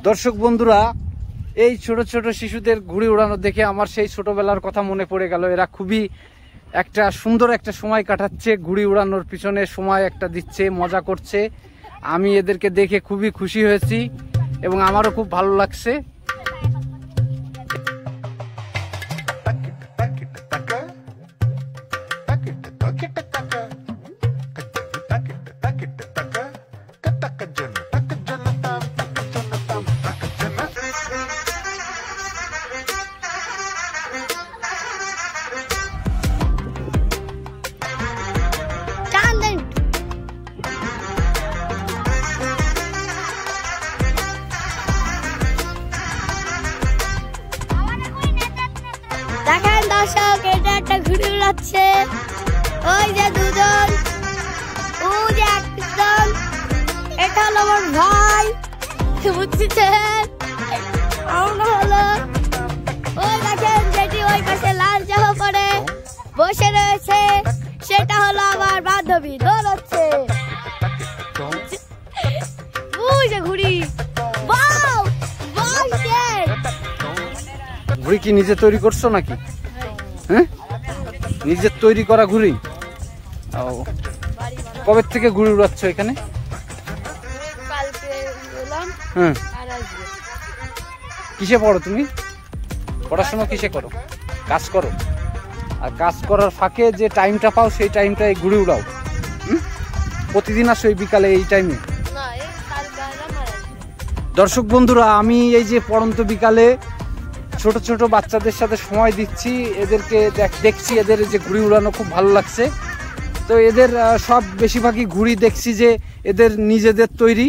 দর্শক বন্ধুরা, এই ছোট ছোট শিশুদের ঘুড়ি উড়ানো দেখে আমার সেই ছোটবেলার কথা মনে পড়ে গেল। এরা খুবই একটা সুন্দর একটা সময় কাটাচ্ছে, ঘুড়ি উড়ানোর পিছনে সময় একটা দিচ্ছে, মজা করছে। আমি এদেরকে দেখে খুবই খুশি হয়েছি এবং আমারও খুব ভালো লাগছে। দেখেন দর্শক, এটা একটা ঘুড়ি উড়াচ্ছে। ওই যে দুজন, ওই যে একজন, এটা হলো আমার ভাই, বুঝছেন? আমরা হলো, ওই দেখেন যেটি ওই পাশে লাল জামা পরে বসে রয়েছে, সেটা হলো আমার বান্ধবী, দৌড়াচ্ছে। ওই যে ঘুড়ি, বাউ বাউ। ঘুড়ি কি নিজে তৈরি করছো নাকি? হ্যাঁ, নিজের তৈরি করা ঘুড়ি। কবে থেকে ঘুড়ি উড়াচ্ছ এখানে? হ্যাঁ। কিসে পড়ো তুমি? পড়াশোনা কিসে করো? কাজ করো? আর কাজ করার ফাঁকে যে টাইমটা পাও সেই টাইমটায় ঘুড়ি উড়াও? প্রতিদিন আসো এই বিকালে এই টাইমে? দর্শক বন্ধুরা, আমি এই যে পড়ন্ত বিকালে ছোট ছোট বাচ্চাদের সাথে সময় দিচ্ছি, এদেরকে দেখছি, এদের যে ঘুড়ি উড়ানো খুব ভালো লাগছে। তো এদের সব বেশিরভাগই ঘুড়ি দেখছি যে এদের নিজেদের তৈরি।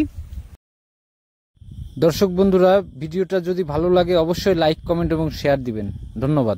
দর্শক বন্ধুরা, ভিডিওটা যদি ভালো লাগে অবশ্যই লাইক, কমেন্ট এবং শেয়ার দিবেন। ধন্যবাদ।